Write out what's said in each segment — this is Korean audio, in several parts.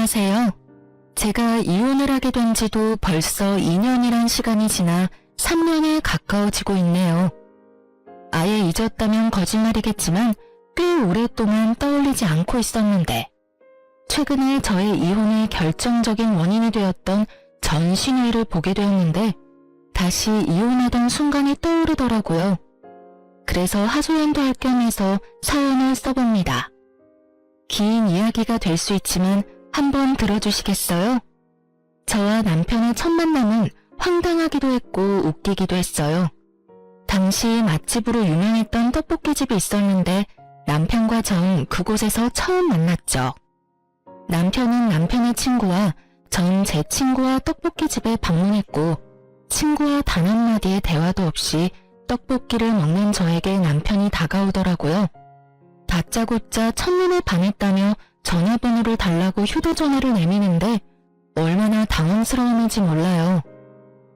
안녕하세요. 제가 이혼을 하게 된 지도 벌써 2년이란 시간이 지나 3년에 가까워지고 있네요. 아예 잊었다면 거짓말이겠지만 꽤 오랫동안 떠올리지 않고 있었는데 최근에 저의 이혼의 결정적인 원인이 되었던 전신회를 보게 되었는데 다시 이혼하던 순간이 떠오르더라고요. 그래서 하소연도 할 겸해서 사연을 써봅니다. 긴 이야기가 될 수 있지만 한번 들어주시겠어요? 저와 남편의 첫 만남은 황당하기도 했고 웃기기도 했어요. 당시 맛집으로 유명했던 떡볶이집이 있었는데 남편과 전 그곳에서 처음 만났죠. 남편은 남편의 친구와 전 제 친구와 떡볶이집에 방문했고 친구와 단 한마디의 대화도 없이 떡볶이를 먹는 저에게 남편이 다가오더라고요. 다짜고짜 첫눈에 반했다며 전화번호를 달라고 휴대전화를 내미는데 얼마나 당황스러웠는지 몰라요.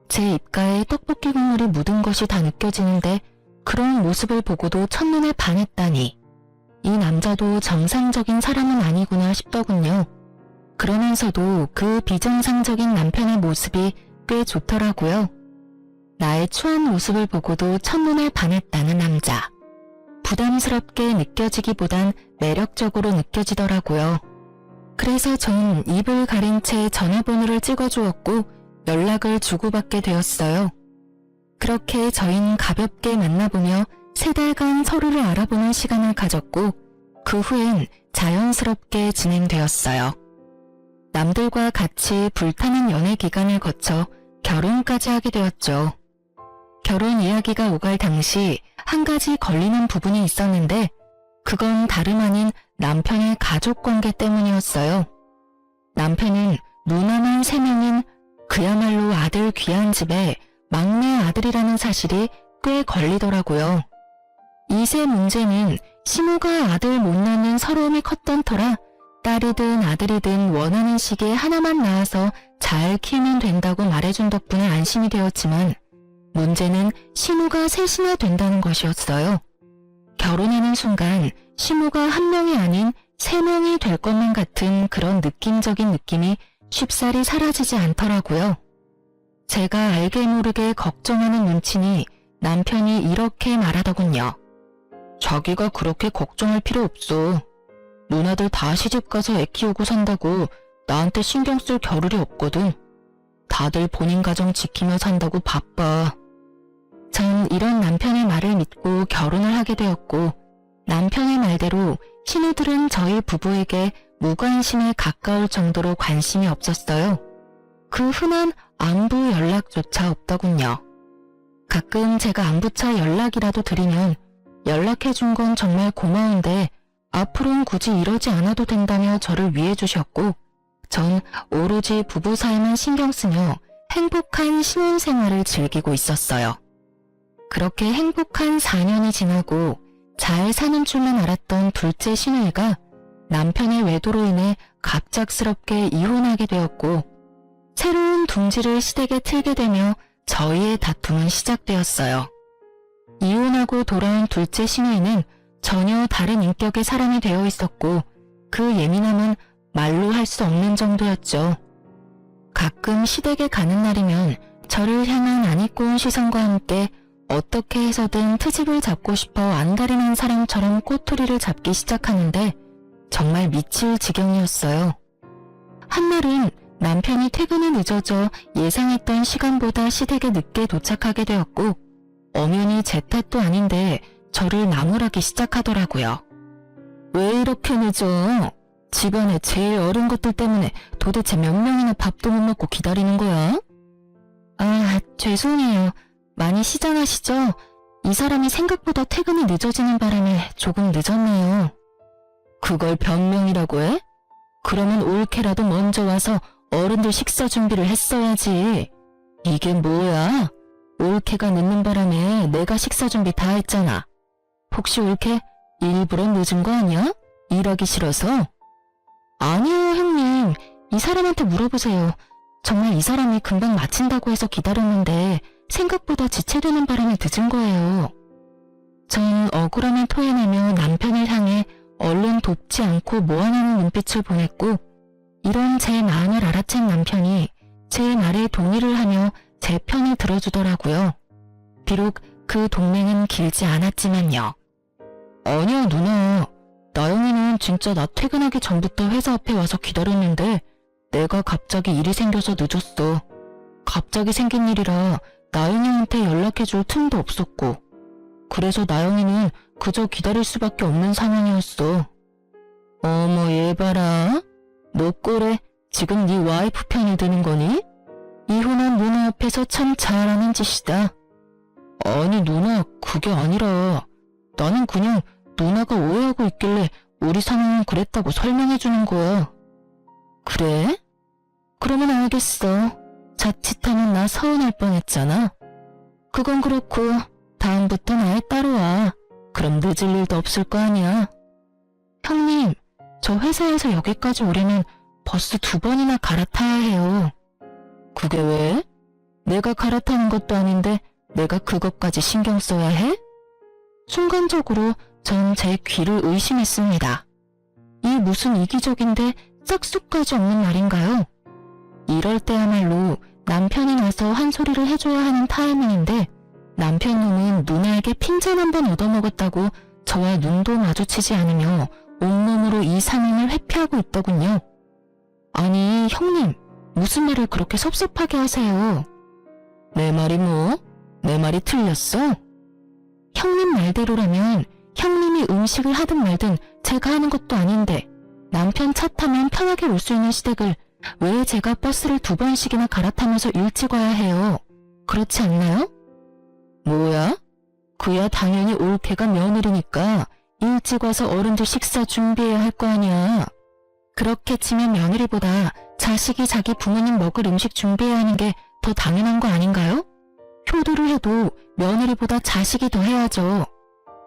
제 입가에 떡볶이 국물이 묻은 것이 다 느껴지는데 그런 모습을 보고도 첫눈에 반했다니 이 남자도 정상적인 사람은 아니구나 싶더군요. 그러면서도 그 비정상적인 남편의 모습이 꽤 좋더라고요. 나의 추한 모습을 보고도 첫눈에 반했다는 남자. 부담스럽게 느껴지기보단 매력적으로 느껴지더라고요. 그래서 전 입을 가린 채 전화번호를 찍어주었고 연락을 주고받게 되었어요. 그렇게 저희는 가볍게 만나보며 3달간 서로를 알아보는 시간을 가졌고 그 후엔 자연스럽게 진행되었어요. 남들과 같이 불타는 연애 기간을 거쳐 결혼까지 하게 되었죠. 결혼 이야기가 오갈 당시 한 가지 걸리는 부분이 있었는데 그건 다름 아닌 남편의 가족관계 때문이었어요. 남편은 누나만 3명인 그야말로 아들 귀한 집에 막내 아들이라는 사실이 꽤 걸리더라고요. 이세 문제는 시모가 아들 못 낳는 서러움이 컸던 터라 딸이든 아들이든 원하는 시기에 하나만 낳아서 잘 키우면 된다고 말해준 덕분에 안심이 되었지만 문제는 시모가 셋이나 된다는 것이었어요. 결혼하는 순간 시모가 1명이 아닌 3명이 될 것만 같은 그런 느낌적인 느낌이 쉽사리 사라지지 않더라고요. 제가 알게 모르게 걱정하는 눈치니 남편이 이렇게 말하더군요. 자기가 그렇게 걱정할 필요 없어. 누나들 다 시집가서 애 키우고 산다고 나한테 신경 쓸 겨를이 없거든. 다들 본인 가정 지키며 산다고 바빠. 전 이런 남편의 말을 믿고 결혼을 하게 되었고 남편의 말대로 신우들은 저희 부부에게 무관심에 가까울 정도로 관심이 없었어요. 그 흔한 안부 연락조차 없더군요. 가끔 제가 안부차 연락이라도 드리면 연락해준 건 정말 고마운데 앞으로는 굳이 이러지 않아도 된다며 저를 위해 주셨고 전 오로지 부부 사이만 신경 쓰며 행복한 신혼생활을 즐기고 있었어요. 그렇게 행복한 4년이 지나고 잘 사는 줄만 알았던 둘째 신우이가 남편의 외도로 인해 갑작스럽게 이혼하게 되었고 새로운 둥지를 시댁에 틀게 되며 저희의 다툼은 시작되었어요. 이혼하고 돌아온 둘째 신우이는 전혀 다른 인격의 사람이 되어 있었고 그 예민함은 말로 할 수 없는 정도였죠. 가끔 시댁에 가는 날이면 저를 향한 안 입고 온 시선과 함께 어떻게 해서든 트집을 잡고 싶어 안달이 난 사람처럼 꼬투리를 잡기 시작하는데 정말 미칠 지경이었어요. 한날은 남편이 퇴근이 늦어져 예상했던 시간보다 시댁에 늦게 도착하게 되었고 엄연히 제 탓도 아닌데 저를 나무라기 시작하더라고요. 왜 이렇게 늦어? 집안에 제일 어린 것들 때문에 도대체 몇 명이나 밥도 못 먹고 기다리는 거야? 아, 죄송해요. 많이 시장하시죠? 이 사람이 생각보다 퇴근이 늦어지는 바람에 조금 늦었네요. 그걸 변명이라고 해? 그러면 올케라도 먼저 와서 어른들 식사 준비를 했어야지. 이게 뭐야? 올케가 늦는 바람에 내가 식사 준비 다 했잖아. 혹시 올케 일부러 늦은 거 아니야? 일하기 싫어서? 아니에요, 형님. 이 사람한테 물어보세요. 정말 이 사람이 금방 마친다고 해서 기다렸는데 생각보다 지체되는 바람에 늦은 거예요. 전 억울함을 토해내며 남편을 향해 얼른 돕지 않고 모아내는 눈빛을 보냈고 이런 제 마음을 알아챈 남편이 제 말에 동의를 하며 제 편을 들어주더라고요. 비록 그 동맹은 길지 않았지만요. 아니야 누나, 나영이는 진짜 나 퇴근하기 전부터 회사 앞에 와서 기다렸는데 내가 갑자기 일이 생겨서 늦었어. 갑자기 생긴 일이라 나영이한테 연락해줄 틈도 없었고 그래서 나영이는 그저 기다릴 수밖에 없는 상황이었어. 어머 얘 봐라. 너 꼴에 지금 네 와이프 편을 드는 거니? 이혼한 누나 앞에서 참 잘하는 짓이다. 아니 누나 그게 아니라 나는 그냥 누나가 오해하고 있길래 우리 상황은 그랬다고 설명해주는 거야. 그래? 그러면 알겠어. 자칫하면 나 서운할 뻔했잖아. 그건 그렇고 다음부턴 아예 따로 와. 그럼 늦을 일도 없을 거 아니야. 형님, 저 회사에서 여기까지 오려면 버스 2번이나 갈아타야 해요. 그게 왜? 내가 갈아타는 것도 아닌데 내가 그것까지 신경 써야 해? 순간적으로 전 제 귀를 의심했습니다. 이 무슨 이기적인데 짝수까지 없는 말인가요? 이럴 때야말로 남편이 나서 한 소리를 해줘야 하는 타이밍인데 남편 놈은 누나에게 핀잔 한 번 얻어먹었다고 저와 눈도 마주치지 않으며 온몸으로 이 상황을 회피하고 있더군요. 아니 형님, 무슨 말을 그렇게 섭섭하게 하세요? 내 말이 뭐? 내 말이 틀렸어? 형님 말대로라면 형님이 음식을 하든 말든 제가 하는 것도 아닌데 남편 차 타면 편하게 올 수 있는 시댁을 왜 제가 버스를 2번씩이나 갈아타면서 일찍 와야 해요? 그렇지 않나요? 뭐야? 그야 당연히 올케가 며느리니까 일찍 와서 어른들 식사 준비해야 할 거 아니야. 그렇게 치면 며느리보다 자식이 자기 부모님 먹을 음식 준비해야 하는 게 더 당연한 거 아닌가요? 효도를 해도 며느리보다 자식이 더 해야죠.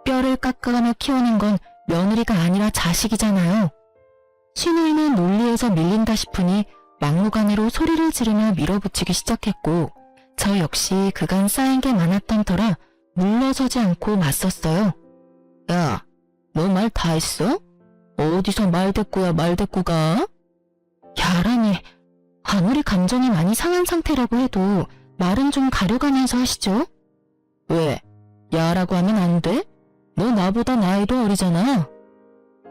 뼈를 깎아가며 키우는 건 며느리가 아니라 자식이잖아요. 시누이는 논리에서 밀린다 싶으니 막무가내로 소리를 지르며 밀어붙이기 시작했고 저 역시 그간 쌓인 게 많았던 터라 물러서지 않고 맞섰어요. 야, 너 말 다 했어? 어디서 말대꾸야 말대꾸가? 야라니, 아무리 감정이 많이 상한 상태라고 해도 말은 좀 가려가면서 하시죠? 왜? 야라고 하면 안 돼? 너 나보다 나이도 어리잖아.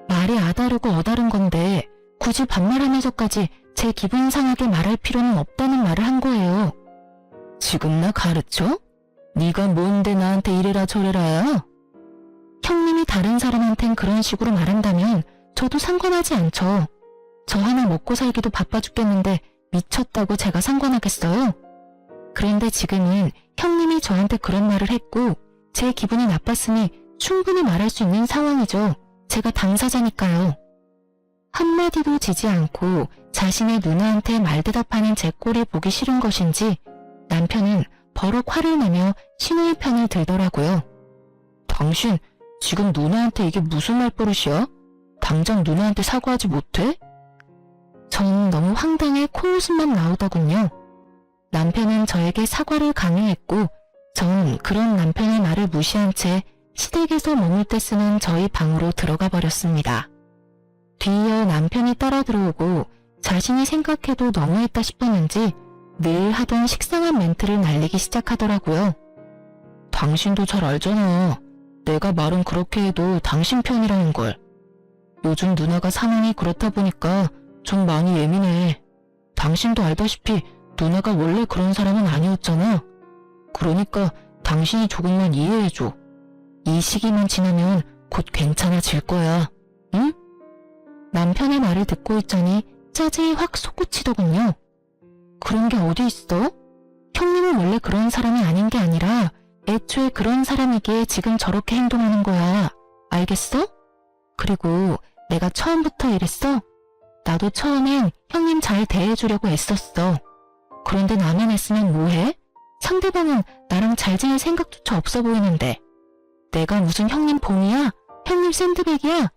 말이 아다르고 어다른 건데 굳이 반말하면서까지 제 기분 상하게 말할 필요는 없다는 말을 한 거예요. 지금 나 가르쳐? 네가 뭔데 나한테 이래라 저래라야? 형님이 다른 사람한텐 그런 식으로 말한다면 저도 상관하지 않죠. 저 하나 먹고 살기도 바빠 죽겠는데 미쳤다고 제가 상관하겠어요? 그런데 지금은 형님이 저한테 그런 말을 했고 제 기분이 나빴으니 충분히 말할 수 있는 상황이죠. 제가 당사자니까요. 한마디도 지지 않고 자신의 누나한테 말대답하는 제 꼴이 보기 싫은 것인지 남편은 버럭 화를 내며 시누이 편을 들더라고요. 당신 지금 누나한테 이게 무슨 말버릇이야? 당장 누나한테 사과하지 못해? 전 너무 황당해 코웃음만 나오더군요. 남편은 저에게 사과를 강요했고 전 그런 남편의 말을 무시한 채 시댁에서 머물 때 쓰는 저희 방으로 들어가 버렸습니다. 뒤이어 남편이 따라 들어오고 자신이 생각해도 너무했다 싶었는지 늘 하던 식상한 멘트를 날리기 시작하더라고요. 당신도 잘 알잖아. 내가 말은 그렇게 해도 당신 편이라는 걸. 요즘 누나가 상황이 그렇다 보니까 좀 많이 예민해. 당신도 알다시피 누나가 원래 그런 사람은 아니었잖아. 그러니까 당신이 조금만 이해해줘. 이 시기만 지나면 곧 괜찮아질 거야. 응? 남편의 말을 듣고 있자니 짜증이 확 솟구치더군요. 그런 게 어디 있어? 형님은 원래 그런 사람이 아닌 게 아니라 애초에 그런 사람이기에 지금 저렇게 행동하는 거야. 알겠어? 그리고 내가 처음부터 이랬어? 나도 처음엔 형님 잘 대해주려고 애썼어. 그런데 나만 애쓰면 뭐해? 상대방은 나랑 잘 지낼 생각조차 없어 보이는데. 내가 무슨 형님 봉이야? 형님 샌드백이야?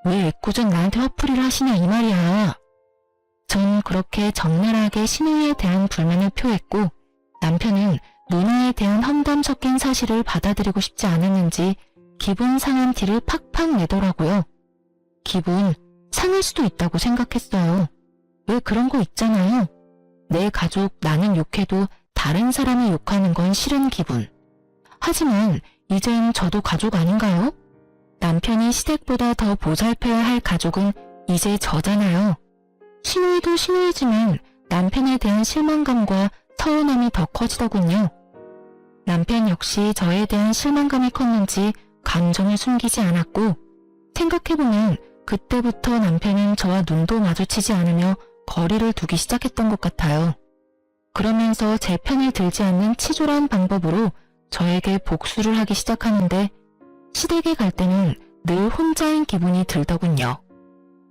왜 애꿎은 나한테 화풀이를 하시냐 이 말이야. 전 그렇게 적나라하게 시누이에 대한 불만을 표했고 남편은 누나에 대한 험담 섞인 사실을 받아들이고 싶지 않았는지 기분 상한 티를 팍팍 내더라고요. 기분 상할 수도 있다고 생각했어요. 왜 그런 거 있잖아요. 내 가족 나는 욕해도 다른 사람이 욕하는 건 싫은 기분. 하지만 이젠 저도 가족 아닌가요? 남편이 시댁보다 더 보살펴야 할 가족은 이제 저잖아요. 시누이도 시누이지만 남편에 대한 실망감과 서운함이 더 커지더군요. 남편 역시 저에 대한 실망감이 컸는지 감정을 숨기지 않았고, 생각해보면 그때부터 남편은 저와 눈도 마주치지 않으며 거리를 두기 시작했던 것 같아요. 그러면서 제 편을 들지 않는 치졸한 방법으로 저에게 복수를 하기 시작하는데, 시댁에 갈 때는 늘 혼자인 기분이 들더군요.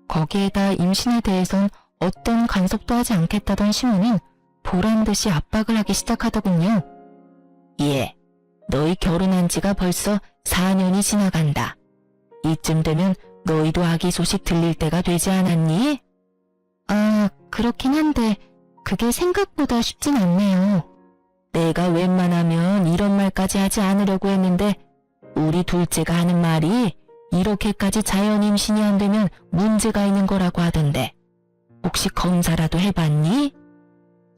거기에다 임신에 대해선 어떤 간섭도 하지 않겠다던 시모는 보란듯이 압박을 하기 시작하더군요. 예, 너희 결혼한 지가 벌써 4년이 지나간다. 이쯤 되면 너희도 아기 소식 들릴 때가 되지 않았니? 아, 그렇긴 한데 그게 생각보다 쉽진 않네요. 내가 웬만하면 이런 말까지 하지 않으려고 했는데 우리 둘째가 하는 말이 이렇게까지 자연 임신이 안 되면 문제가 있는 거라고 하던데 혹시 검사라도 해봤니?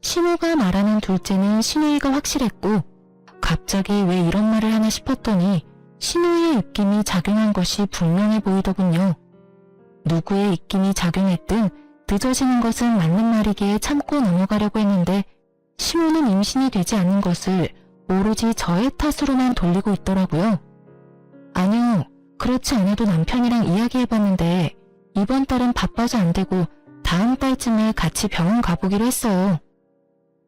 시모가 말하는 둘째는 시누이가 확실했고 갑자기 왜 이런 말을 하나 싶었더니 시누이의 입김이 작용한 것이 분명해 보이더군요. 누구의 입김이 작용했든 늦어지는 것은 맞는 말이기에 참고 넘어가려고 했는데 시모는 임신이 되지 않는 것을 오로지 저의 탓으로만 돌리고 있더라고요. 아니요, 그렇지 않아도 남편이랑 이야기해봤는데 이번 달은 바빠서 안 되고 다음 달쯤에 같이 병원 가보기로 했어요.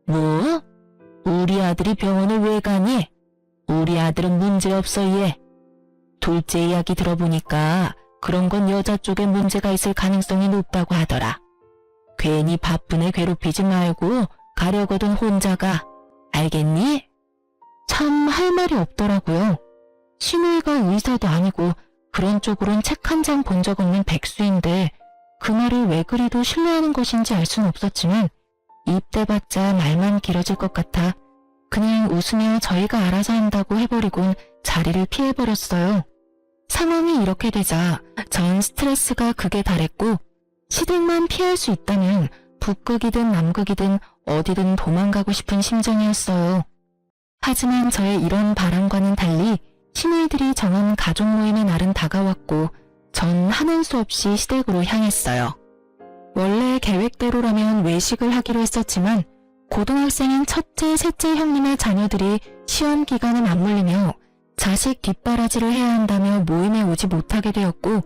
뭐? 우리 아들이 병원을 왜 가니? 우리 아들은 문제없어 얘. 둘째 이야기 들어보니까 그런 건 여자 쪽에 문제가 있을 가능성이 높다고 하더라. 괜히 바쁜 애 괴롭히지 말고 가려거든 혼자 가. 알겠니? 참 할 말이 없더라고요. 시누이가 의사도 아니고 그런 쪽으론 책 한 장 본 적 없는 백수인데 그 말을 왜 그리도 신뢰하는 것인지 알 순 없었지만 입 대봤자 말만 길어질 것 같아 그냥 웃으며 저희가 알아서 한다고 해버리곤 자리를 피해버렸어요. 상황이 이렇게 되자 전 스트레스가 극에 달했고 시댁만 피할 수 있다면 북극이든 남극이든 어디든 도망가고 싶은 심정이었어요. 하지만 저의 이런 바람과는 달리 시누이들이 정한 가족 모임의 날은 다가왔고 전 하는 수 없이 시댁으로 향했어요. 원래 계획대로라면 외식을 하기로 했었지만 고등학생인 첫째, 셋째 형님의 자녀들이 시험 기간에 맞물리며 자식 뒷바라지를 해야 한다며 모임에 오지 못하게 되었고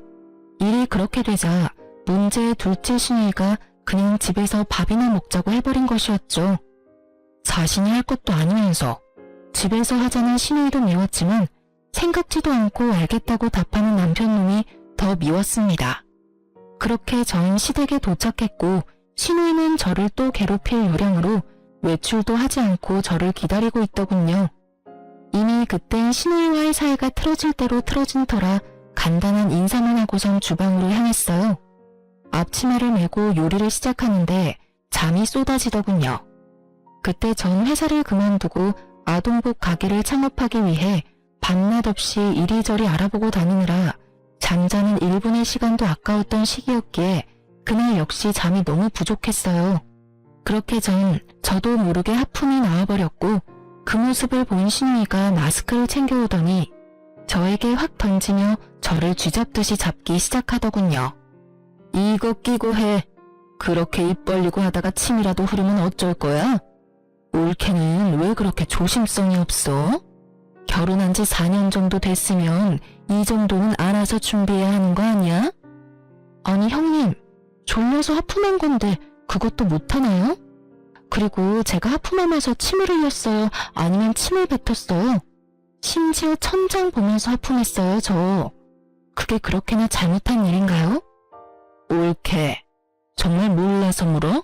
일이 그렇게 되자 문제의 둘째 시누이가 그냥 집에서 밥이나 먹자고 해버린 것이었죠. 자신이 할 것도 아니면서 집에서 하자는 시누이도 미웠지만 생각지도 않고 알겠다고 답하는 남편놈이 더 미웠습니다. 그렇게 전 시댁에 도착했고 시누이는 저를 또 괴롭힐 요량으로 외출도 하지 않고 저를 기다리고 있더군요. 이미 그땐 시누이와의 사이가 틀어질 대로 틀어진 터라 간단한 인사만 하고선 주방으로 향했어요. 앞치마를 메고 요리를 시작하는데 잠이 쏟아지더군요. 그때 전 회사를 그만두고 아동복 가게를 창업하기 위해 밤낮 없이 이리저리 알아보고 다니느라 잠자는 1분의 시간도 아까웠던 시기였기에 그날 역시 잠이 너무 부족했어요. 그렇게 저도 모르게 하품이 나와버렸고 그 모습을 본 시누이가 마스크를 챙겨오더니 저에게 확 던지며 저를 쥐잡듯이 잡기 시작하더군요. 이거 끼고 해. 그렇게 입 벌리고 하다가 침이라도 흐르면 어쩔 거야? 올케는 왜 그렇게 조심성이 없어? 결혼한 지 4년 정도 됐으면 이 정도는 알아서 준비해야 하는 거 아니야? 아니 형님, 졸려서 하품한 건데 그것도 못하나요? 그리고 제가 하품하면서 침을 흘렸어요? 아니면 침을 뱉었어요? 심지어 천장 보면서 하품했어요, 저. 그게 그렇게나 잘못한 일인가요? 올케, 정말 몰라서 물어?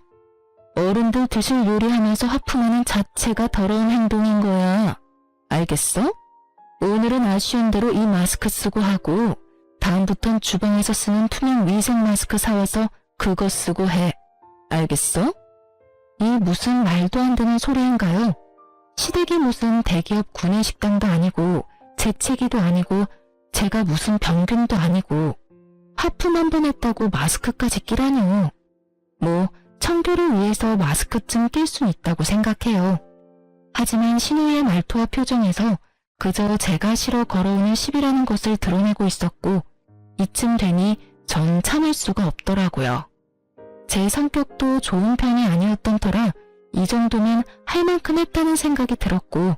어른들 드실 요리하면서 하품하는 자체가 더러운 행동인 거야. 알겠어? 오늘은 아쉬운 대로 이 마스크 쓰고 하고 다음부턴 주방에서 쓰는 투명 위생 마스크 사와서 그거 쓰고 해. 알겠어? 이 무슨 말도 안 되는 소리인가요? 시댁이 무슨 대기업 구내식당도 아니고 재채기도 아니고 제가 무슨 병균도 아니고 하품 한 번 했다고 마스크까지 끼라뇨. 뭐 청결을 위해서 마스크쯤 낄 수 있다고 생각해요. 하지만 신우이의 말투와 표정에서 그저 제가 싫어 걸어오는 시비라는 것을 드러내고 있었고 이쯤 되니 전 참을 수가 없더라고요. 제 성격도 좋은 편이 아니었던 터라 이 정도면 할 만큼 했다는 생각이 들었고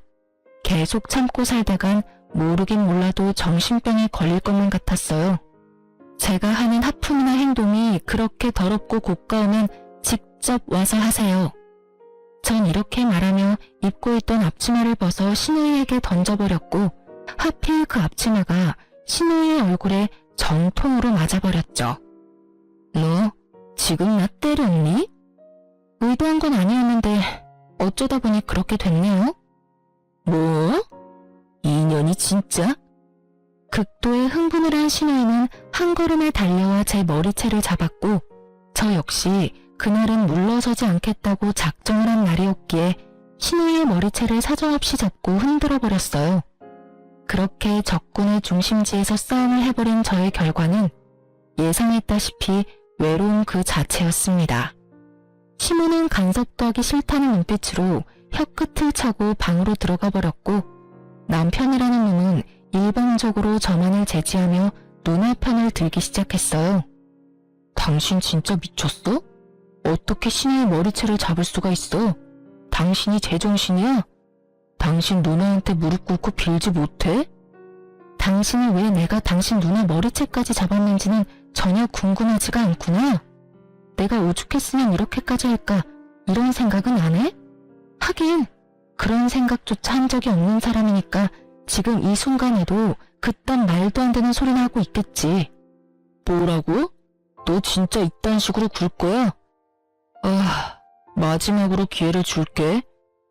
계속 참고 살다간 모르긴 몰라도 정신병에 걸릴 것만 같았어요. 제가 하는 하품이나 행동이 그렇게 더럽고 고가우면 직접 와서 하세요. 전 이렇게 말하며 입고 있던 앞치마를 벗어 신우이에게 던져버렸고 하필 그 앞치마가 신우이의 얼굴에 정통으로 맞아버렸죠. 너 지금 나 때렸니? 의도한 건 아니었는데 어쩌다 보니 그렇게 됐네요. 뭐? 인연이 진짜? 극도의 흥분을 한 신우이는 한 걸음에 달려와 제 머리채를 잡았고 저 역시 그날은 물러서지 않겠다고 작정을 한 날이었기에 신우이의 머리채를 사정없이 잡고 흔들어 버렸어요. 그렇게 적군의 중심지에서 싸움을 해버린 저의 결과는 예상했다시피 외로움 그 자체였습니다. 시모는 간섭도 하기 싫다는 눈빛으로 혀끝을 차고 방으로 들어가 버렸고 남편이라는 놈은 일방적으로 저만을 제지하며 누나 편을 들기 시작했어요. 당신 진짜 미쳤어? 어떻게 신우의 머리채를 잡을 수가 있어? 당신이 제정신이야? 당신 누나한테 무릎 꿇고 빌지 못해? 당신이 왜 내가 당신 누나 머리채까지 잡았는지는 전혀 궁금하지가 않구나. 내가 오죽했으면 이렇게까지 할까 이런 생각은 안 해? 하긴 그런 생각조차 한 적이 없는 사람이니까 지금 이 순간에도 그딴 말도 안 되는 소리나 하고 있겠지. 뭐라고? 너 진짜 이딴 식으로 굴 거야? 마지막으로 기회를 줄게.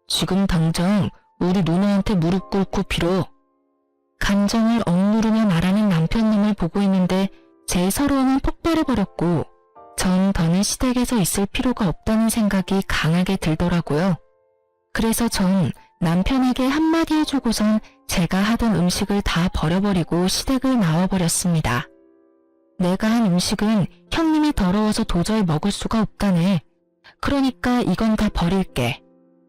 지금 당장 우리 누나한테 무릎 꿇고 빌어. 감정을 억누르며 말하는 남편놈을 보고 있는데 제 서러움은 폭발해버렸고 전 더는 시댁에서 있을 필요가 없다는 생각이 강하게 들더라고요. 그래서 전 남편에게 한마디 해주고선 제가 하던 음식을 다 버려버리고 시댁을 나와버렸습니다. 내가 한 음식은 형님이 더러워서 도저히 먹을 수가 없다네. 그러니까 이건 다 버릴게.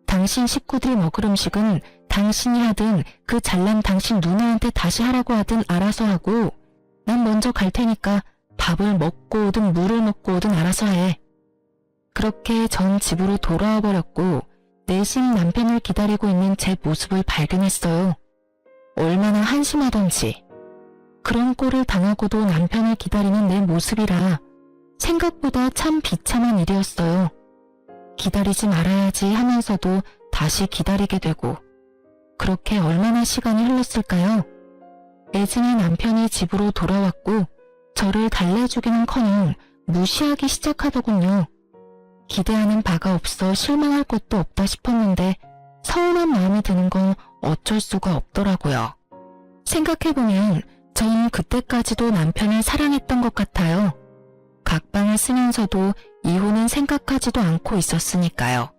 당신 식구들이 먹을 음식은 당신이 하든 그 잘난 당신 누나한테 다시 하라고 하든 알아서 하고 난 먼저 갈 테니까 밥을 먹고 오든 물을 먹고 오든 알아서 해. 그렇게 전 집으로 돌아와 버렸고 내심 남편을 기다리고 있는 제 모습을 발견했어요. 얼마나 한심하던지. 그런 꼴을 당하고도 남편을 기다리는 내 모습이라 생각보다 참 비참한 일이었어요. 기다리지 말아야지 하면서도 다시 기다리게 되고 그렇게 얼마나 시간이 흘렀을까요? 애증의 남편이 집으로 돌아왔고 저를 달래주기는커녕 무시하기 시작하더군요. 기대하는 바가 없어 실망할 것도 없다 싶었는데 서운한 마음이 드는 건 어쩔 수가 없더라고요. 생각해보면 전 그때까지도 남편을 사랑했던 것 같아요. 각방을 쓰면서도 이혼은 생각하지도 않고 있었으니까요.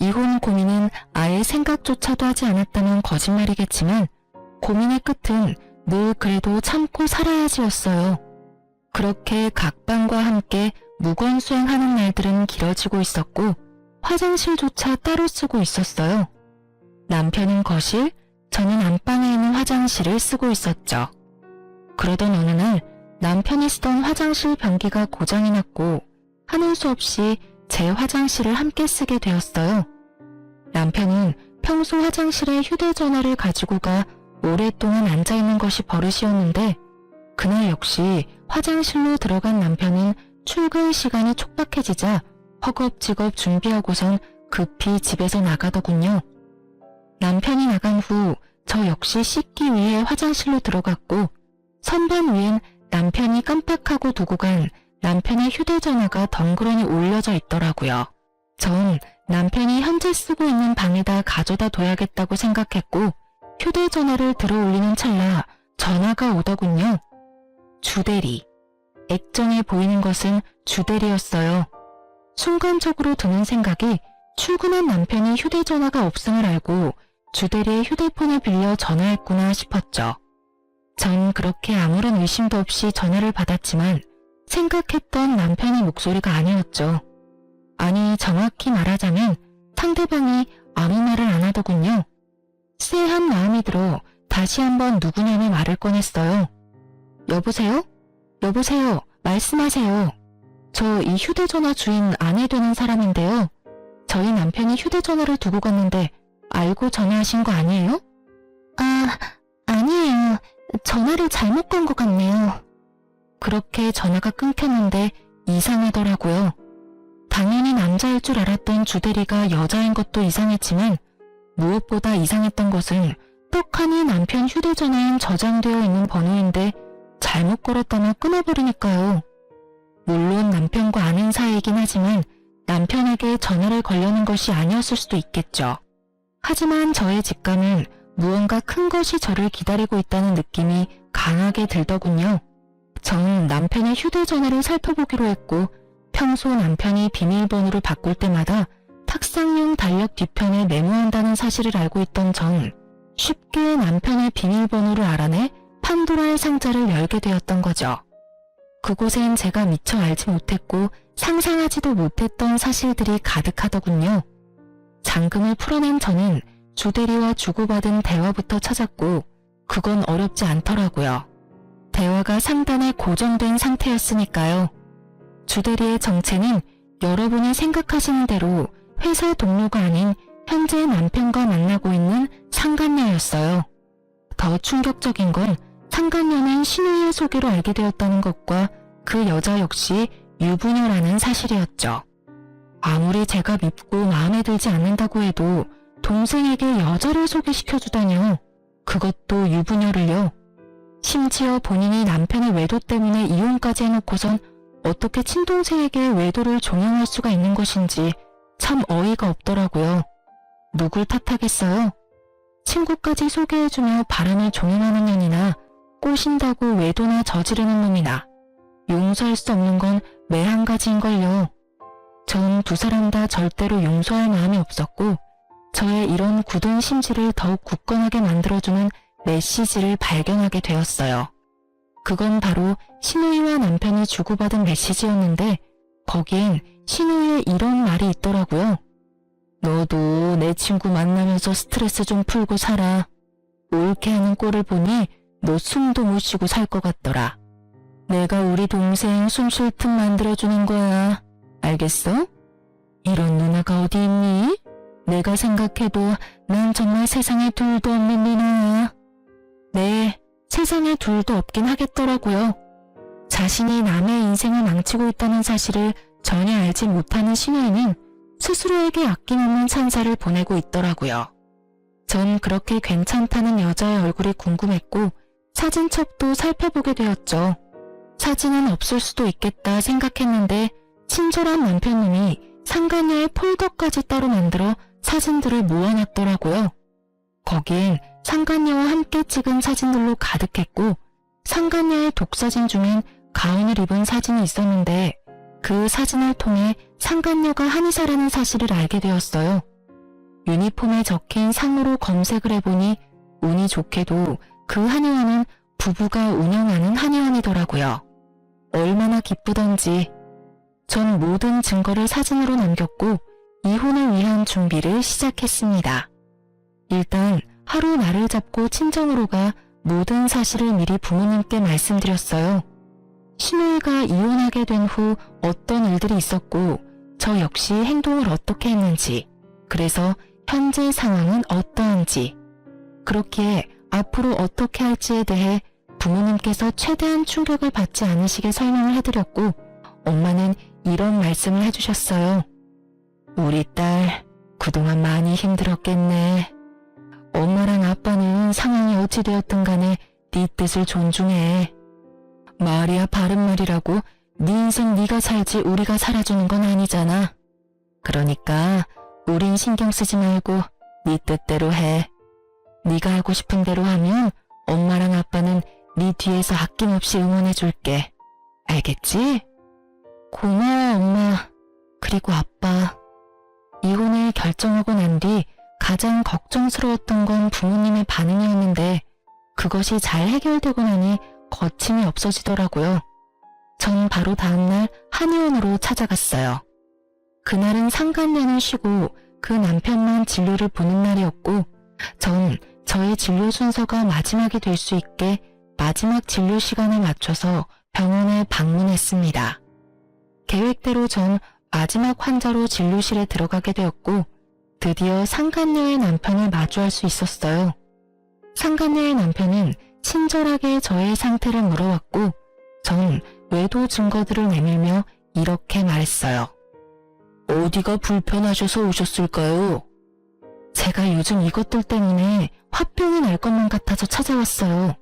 이혼 고민은 아예 생각조차도 하지 않았다면 거짓말이겠지만 고민의 끝은 늘 그래도 참고 살아야지였어요. 그렇게 각방과 함께 무건수행하는 날들은 길어지고 있었고 화장실조차 따로 쓰고 있었어요. 남편은 거실, 저는 안방에 있는 화장실을 쓰고 있었죠. 그러던 어느 날 남편이 쓰던 화장실 변기가 고장이 났고 하는 수 없이 제 화장실을 함께 쓰게 되었어요. 남편은 평소 화장실에 휴대전화를 가지고 가 오랫동안 앉아있는 것이 버릇이었는데 그날 역시 화장실로 들어간 남편은 출근 시간이 촉박해지자 허겁지겁 준비하고선 급히 집에서 나가더군요. 남편이 나간 후 저 역시 씻기 위해 화장실로 들어갔고 선반 위엔 남편이 깜빡하고 두고 간 남편의 휴대전화가 덩그러니 올려져 있더라고요. 전 남편이 현재 쓰고 있는 방에다 가져다 둬야겠다고 생각했고 휴대전화를 들어 올리는 찰나 전화가 오더군요. 주대리. 액정에 보이는 것은 주대리였어요. 순간적으로 드는 생각이 출근한 남편이 휴대전화가 없음을 알고 주대리의 휴대폰을 빌려 전화했구나 싶었죠. 전 그렇게 아무런 의심도 없이 전화를 받았지만 생각했던 남편의 목소리가 아니었죠. 아니, 정확히 말하자면 상대방이 아무 말을 안 하더군요. 쎄한 마음이 들어 다시 한번 누구냐며 말을 꺼냈어요. 여보세요? 여보세요? 말씀하세요. 저 이 휴대전화 주인 아내 되는 사람인데요. 저희 남편이 휴대전화를 두고 갔는데 알고 전화하신 거 아니에요? 아, 아니에요. 전화를 잘못 건 것 같네요. 그렇게 전화가 끊겼는데 이상하더라고요. 당연히 남자일 줄 알았던 주대리가 여자인 것도 이상했지만 무엇보다 이상했던 것은 떡하니 남편 휴대전화엔 저장되어 있는 번호인데 잘못 걸었다며 끊어버리니까요. 물론 남편과 아는 사이이긴 하지만 남편에게 전화를 걸려는 것이 아니었을 수도 있겠죠. 하지만 저의 직감은 무언가 큰 것이 저를 기다리고 있다는 느낌이 강하게 들더군요. 전 남편의 휴대전화를 살펴보기로 했고 평소 남편이 비밀번호를 바꿀 때마다 탁상용 달력 뒤편에 메모한다는 사실을 알고 있던 전 쉽게 남편의 비밀번호를 알아내 판도라의 상자를 열게 되었던 거죠. 그곳엔 제가 미처 알지 못했고 상상하지도 못했던 사실들이 가득하더군요. 잠금을 풀어낸 저는 주대리와 주고받은 대화부터 찾았고 그건 어렵지 않더라고요. 대화가 상단에 고정된 상태였으니까요. 주대리의 정체는 여러분이 생각하시는 대로 회사 동료가 아닌 현재 남편과 만나고 있는 상간녀였어요. 더 충격적인 건 상간녀는 신우이의 소개로 알게 되었다는 것과 그 여자 역시 유부녀라는 사실이었죠. 아무리 제가 밉고 마음에 들지 않는다고 해도 동생에게 여자를 소개시켜주다뇨. 그것도 유부녀를요. 심지어 본인이 남편의 외도 때문에 이혼까지 해놓고선 어떻게 친동생에게 외도를 종용할 수가 있는 것인지 참 어이가 없더라고요. 누굴 탓하겠어요? 친구까지 소개해주며 바람을 종용하는 년이나 꼬신다고 외도나 저지르는 놈이나 용서할 수 없는 건 매 한 가지인걸요. 전 두 사람 다 절대로 용서할 마음이 없었고 저의 이런 굳은 심지를 더욱 굳건하게 만들어주는 메시지를 발견하게 되었어요. 그건 바로 신우이와 남편이 주고받은 메시지였는데 거기엔 신우이의 이런 말이 있더라고요. 너도 내 친구 만나면서 스트레스 좀 풀고 살아. 옳게 하는 꼴을 보니 너 숨도 못 쉬고 살 것 같더라. 내가 우리 동생 숨 쉴 틈 만들어주는 거야. 알겠어? 이런 누나가 어디 있니? 내가 생각해도 난 정말 세상에 둘도 없는 누나야. 네, 세상에 둘도 없긴 하겠더라고요. 자신이 남의 인생을 망치고 있다는 사실을 전혀 알지 못하는 신우이는 스스로에게 아낌없는 찬사를 보내고 있더라고요. 전 그렇게 괜찮다는 여자의 얼굴이 궁금했고 사진첩도 살펴보게 되었죠. 사진은 없을 수도 있겠다 생각했는데 친절한 남편님이 상간녀의 폴더까지 따로 만들어 사진들을 모아놨더라고요. 거기엔 상간녀와 함께 찍은 사진들로 가득했고 상간녀의 독사진 중엔 가운을 입은 사진이 있었는데 그 사진을 통해 상간녀가 한의사라는 사실을 알게 되었어요. 유니폼에 적힌 상으로 검색을 해보니 운이 좋게도 그 한의원은 부부가 운영하는 한의원이더라고요. 얼마나 기쁘던지. 전 모든 증거를 사진으로 남겼고 이혼을 위한 준비를 시작했습니다. 일단 하루 날을 잡고 친정으로 가 모든 사실을 미리 부모님께 말씀드렸어요. 신우이가 이혼하게 된 후 어떤 일들이 있었고 저 역시 행동을 어떻게 했는지, 그래서 현재 상황은 어떠한지, 그렇기에 앞으로 어떻게 할지에 대해 부모님께서 최대한 충격을 받지 않으시게 설명을 해드렸고 엄마는 이런 말씀을 해주셨어요. 우리 딸 그동안 많이 힘들었겠네. 엄마랑 아빠는 상황이 어찌 되었든 간에 네 뜻을 존중해. 말이야 바른 말이라고 네 인생 네가 살지 우리가 살아주는 건 아니잖아. 그러니까 우린 신경 쓰지 말고 네 뜻대로 해. 네가 하고 싶은 대로 하면 엄마랑 아빠는 네 뒤에서 아낌없이 응원해줄게. 알겠지? 고마워 엄마. 그리고 아빠. 이혼을 결정하고 난 뒤 가장 걱정스러웠던 건 부모님의 반응이었는데 그것이 잘 해결되고 나니 거침이 없어지더라고요. 전 바로 다음날 한의원으로 찾아갔어요. 그날은 상간녀는 쉬고 그 남편만 진료를 보는 날이었고 전 저의 진료 순서가 마지막이 될 수 있게 마지막 진료 시간에 맞춰서 병원에 방문했습니다. 계획대로 전 마지막 환자로 진료실에 들어가게 되었고 드디어 상간녀의 남편을 마주할 수 있었어요. 상간녀의 남편은 친절하게 저의 상태를 물어왔고 전 외도 증거들을 내밀며 이렇게 말했어요. 어디가 불편하셔서 오셨을까요? 제가 요즘 이것들 때문에 화병이 날 것만 같아서 찾아왔어요.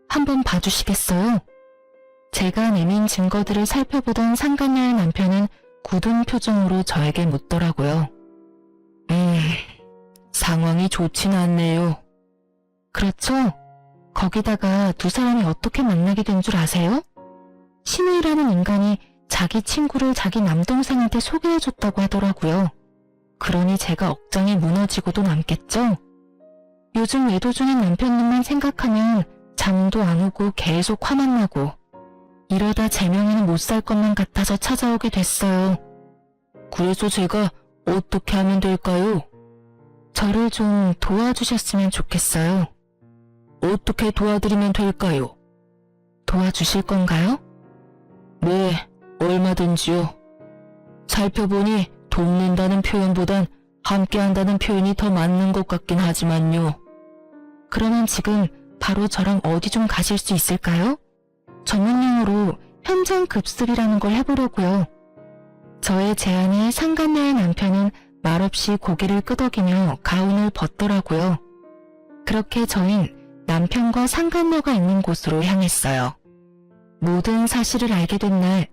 한번 봐주시겠어요? 제가 내민 증거들을 살펴보던 상간녀의 남편은 굳은 표정으로 저에게 묻더라고요. 상황이 좋지는 않네요. 그렇죠? 거기다가 두 사람이 어떻게 만나게 된 줄 아세요? 신우이라는 인간이 자기 친구를 자기 남동생한테 소개해줬다고 하더라고요. 그러니 제가 억장이 무너지고도 남겠죠? 요즘 외도 중인 남편님만 생각하면 잠도 안 오고 계속 화만 나고 이러다 제명에는 못 살 것만 같아서 찾아오게 됐어요. 그래서 제가 어떻게 하면 될까요? 저를 좀 도와주셨으면 좋겠어요. 어떻게 도와드리면 될까요? 도와주실 건가요? 네, 얼마든지요. 살펴보니 돕는다는 표현보단 함께한다는 표현이 더 맞는 것 같긴 하지만요. 그러면 지금 바로 저랑 어디 좀 가실 수 있을까요? 전문용어로 현장 급습이라는 걸 해보려고요. 저의 제안에 상간녀의 남편은 말없이 고개를 끄덕이며 가운을 벗더라고요. 그렇게 저흰 남편과 상간녀가 있는 곳으로 향했어요. 모든 사실을 알게 된 날,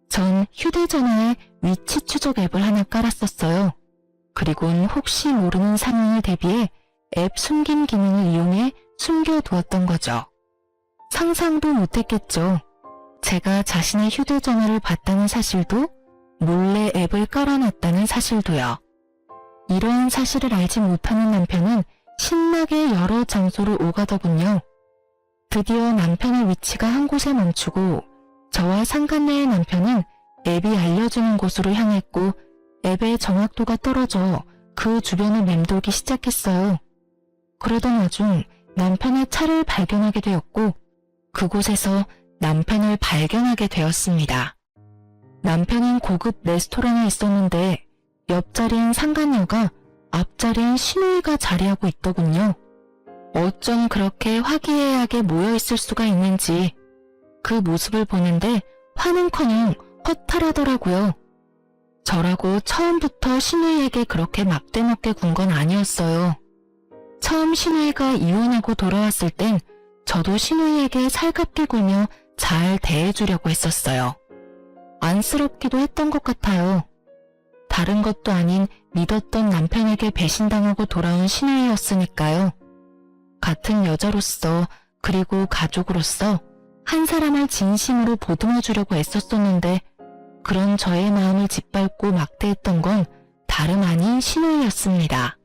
전 휴대전화에 위치 추적 앱을 하나 깔았었어요. 그리고는 혹시 모르는 상황을 대비해 앱 숨김 기능을 이용해 숨겨두었던 거죠. 상상도 못했겠죠. 제가 자신의 휴대전화를 봤다는 사실도, 몰래 앱을 깔아놨다는 사실도요. 이러한 사실을 알지 못하는 남편은 신나게 여러 장소를 오가더군요. 드디어 남편의 위치가 한 곳에 멈추고 저와 상간녀의 남편은 앱이 알려주는 곳으로 향했고 앱의 정확도가 떨어져 그 주변을 맴돌기 시작했어요. 그러던 와중 남편의 차를 발견하게 되었고 그곳에서 남편을 발견하게 되었습니다. 남편은 고급 레스토랑에 있었는데 옆자리인 상간녀가 앞자리인 신우이가 자리하고 있더군요. 어쩜 그렇게 화기애애하게 모여있을 수가 있는지 그 모습을 보는데 화는커녕 허탈하더라고요. 저라고 처음부터 신우이에게 그렇게 막대먹게 군 건 아니었어요. 처음 신우이가 이혼하고 돌아왔을 땐 저도 신우이에게 살갑게 굴며 잘 대해주려고 했었어요. 안쓰럽기도 했던 것 같아요. 다른 것도 아닌 믿었던 남편에게 배신당하고 돌아온 신우이였으니까요. 같은 여자로서 그리고 가족으로서 한 사람을 진심으로 보듬어주려고 애썼었는데 그런 저의 마음을 짓밟고 막대했던 건 다름 아닌 신우이였습니다.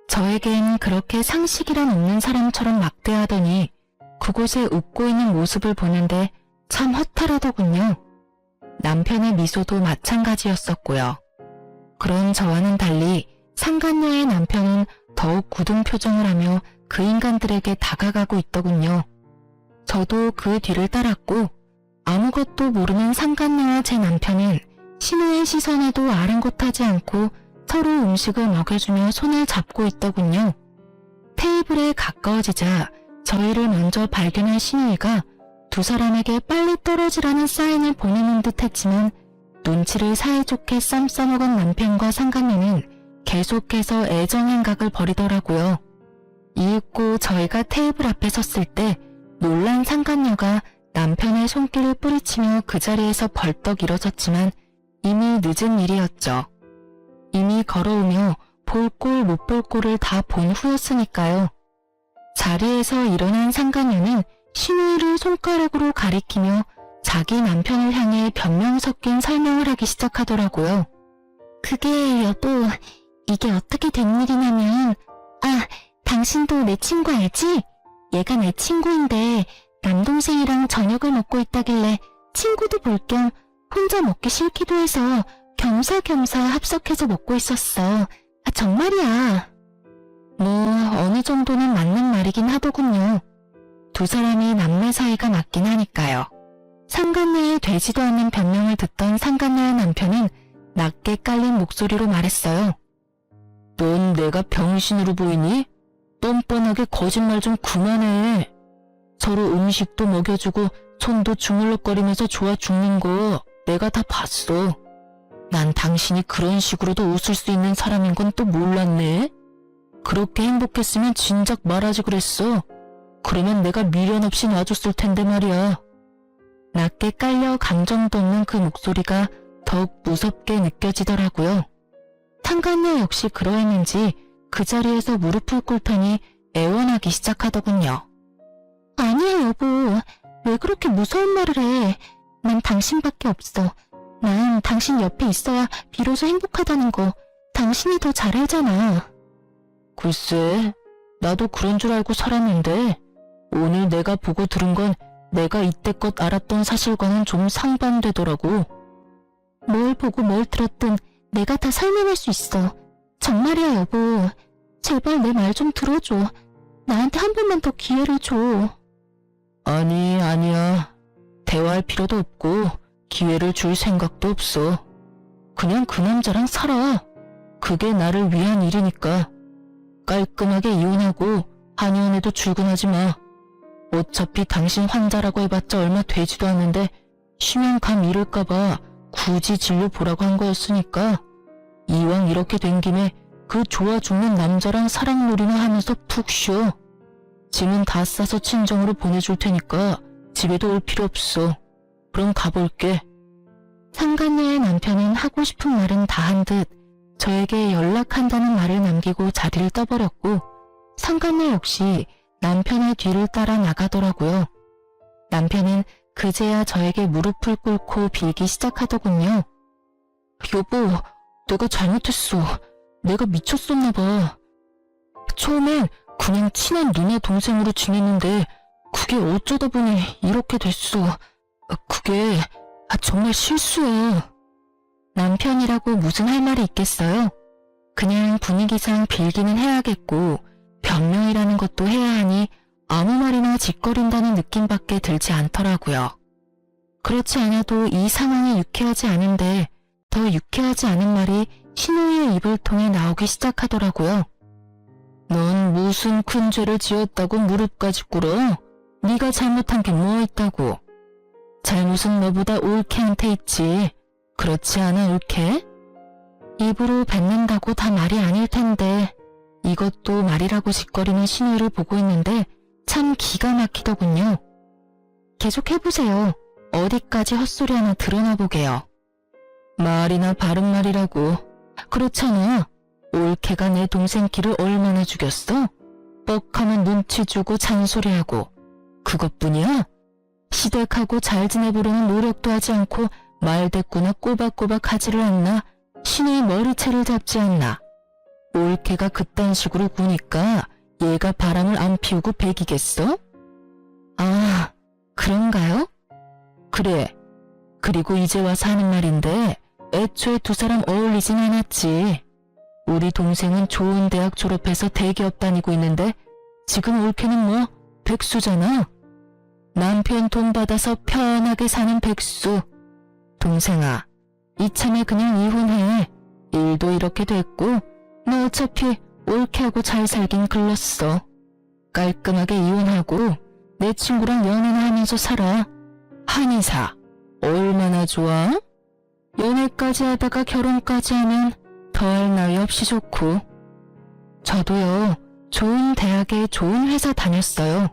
저에겐 그렇게 상식이란 없는 사람처럼 막대하더니 그곳에 웃고 있는 모습을 보는데 참 허탈하더군요. 남편의 미소도 마찬가지였었고요. 그런 저와는 달리 상간녀의 남편은 더욱 굳은 표정을 하며 그 인간들에게 다가가고 있더군요. 저도 그 뒤를 따랐고 아무것도 모르는 상간녀와 제 남편은 신우의 시선에도 아랑곳하지 않고 서로 음식을 먹여주며 손을 잡고 있더군요. 테이블에 가까워지자 저희를 먼저 발견한 신우이가 두 사람에게 빨리 떨어지라는 사인을 보내는 듯 했지만 눈치를 사이좋게 쌈 싸먹은 남편과 상간녀는 계속해서 애정행각을 벌이더라고요. 이윽고 저희가 테이블 앞에 섰을 때 놀란 상간녀가 남편의 손길을 뿌리치며 그 자리에서 벌떡 일어섰지만 이미 늦은 일이었죠. 이미 걸어오며 볼 꼴 못 볼 꼴을 다 본 후였으니까요. 자리에서 일어난 상간녀는 신우이를 손가락으로 가리키며 자기 남편을 향해 변명 섞인 설명을 하기 시작하더라고요. 그게 여보, 이게 어떻게 된 일이냐면 당신도 내 친구 알지? 얘가 내 친구인데 남동생이랑 저녁을 먹고 있다길래 친구도 볼 겸 혼자 먹기 싫기도 해서 겸사겸사 합석해서 먹고 있었어. 정말이야. 뭐 어느 정도는 맞는 말이긴 하더군요. 두 사람이 남매 사이가 맞긴 하니까요. 상간녀의 되지도 않는 변명을 듣던 상간녀의 남편은 낮게 깔린 목소리로 말했어요. 넌 내가 병신으로 보이니? 뻔뻔하게 거짓말 좀 그만해. 서로 음식도 먹여주고 손도 주물럭거리면서 좋아 죽는 거 내가 다 봤어. 난 당신이 그런 식으로도 웃을 수 있는 사람인 건 또 몰랐네. 그렇게 행복했으면 진작 말하지 그랬어. 그러면 내가 미련 없이 놔줬을 텐데 말이야. 낮게 깔려 감정도 없는 그 목소리가 더욱 무섭게 느껴지더라고요. 상간녀 역시 그러했는지 그 자리에서 무릎을 꿇더니 애원하기 시작하더군요. 아니야 여보, 왜 그렇게 무서운 말을 해. 난 당신밖에 없어. 난 당신 옆에 있어야 비로소 행복하다는 거 당신이 더 잘 알잖아. 글쎄, 나도 그런 줄 알고 살았는데 오늘 내가 보고 들은 건 내가 이때껏 알았던 사실과는 좀 상반되더라고. 뭘 보고 뭘 들었든 내가 다 설명할 수 있어. 정말이야 여보. 제발 내 말 좀 들어줘. 나한테 한 번만 더 기회를 줘. 아니야. 대화할 필요도 없고 기회를 줄 생각도 없어. 그냥 그 남자랑 살아. 그게 나를 위한 일이니까. 깔끔하게 이혼하고 한의원에도 출근하지 마. 어차피 당신 환자라고 해봤자 얼마 되지도 않는데 쉬면 감 잃을까봐 굳이 진료 보라고 한 거였으니까 이왕 이렇게 된 김에 그 좋아 죽는 남자랑 사랑놀이나 하면서 푹 쉬어. 짐은 다 싸서 친정으로 보내줄 테니까 집에도 올 필요 없어. 그럼 가볼게. 상간녀의 남편은 하고 싶은 말은 다 한 듯 저에게 연락한다는 말을 남기고 자리를 떠버렸고 상간녀 역시 남편의 뒤를 따라 나가더라고요. 남편은 그제야 저에게 무릎을 꿇고 빌기 시작하더군요. 여보, 내가 잘못했어. 내가 미쳤었나 봐. 처음엔 그냥 친한 누나 동생으로 지냈는데 그게 어쩌다 보니 이렇게 됐어. 그게 정말 실수야. 남편이라고 무슨 할 말이 있겠어요? 그냥 분위기상 빌기는 해야겠고 변명이라는 것도 해야 하니 아무 말이나 짓거린다는 느낌밖에 들지 않더라고요. 그렇지 않아도 이 상황이 유쾌하지 않은데 더 유쾌하지 않은 말이 신우이의 입을 통해 나오기 시작하더라고요. 넌 무슨 큰 죄를 지었다고 무릎까지 꿇어? 네가 잘못한 게 뭐 있다고? 잘못은 너보다 올케한테 있지. 그렇지 않아 올케? 입으로 뱉는다고 다 말이 아닐 텐데 이것도 말이라고 짓거리는 신우이를 보고 있는데 참 기가 막히더군요. 계속 해보세요. 어디까지 헛소리 하나 드러나 보게요. 말이나 바른 말이라고. 그렇잖아. 올케가 내 동생 키를 얼마나 죽였어? 뻑하면 눈치 주고 잔소리하고. 그것뿐이야? 시댁하고 잘 지내보려는 노력도 하지 않고 말대꾸나 꼬박꼬박 하지를 않나? 신의 머리채를 잡지 않나? 올케가 그딴 식으로 구니까 얘가 바람을 안 피우고 배기겠어? 아, 그런가요? 그래. 그리고 이제 와서 하는 말인데 애초에 두 사람 어울리진 않았지. 우리 동생은 좋은 대학 졸업해서 대기업 다니고 있는데 지금 올케는 뭐 백수잖아. 남편 돈 받아서 편하게 사는 백수. 동생아, 이참에 그냥 이혼해. 일도 이렇게 됐고 너 어차피 올케하고 잘 살긴 글렀어. 깔끔하게 이혼하고 내 친구랑 연애나 하면서 살아. 한의사, 얼마나 좋아? 연애까지 하다가 결혼까지 하면 더할 나위 없이 좋고. 저도요, 좋은 대학에 좋은 회사 다녔어요.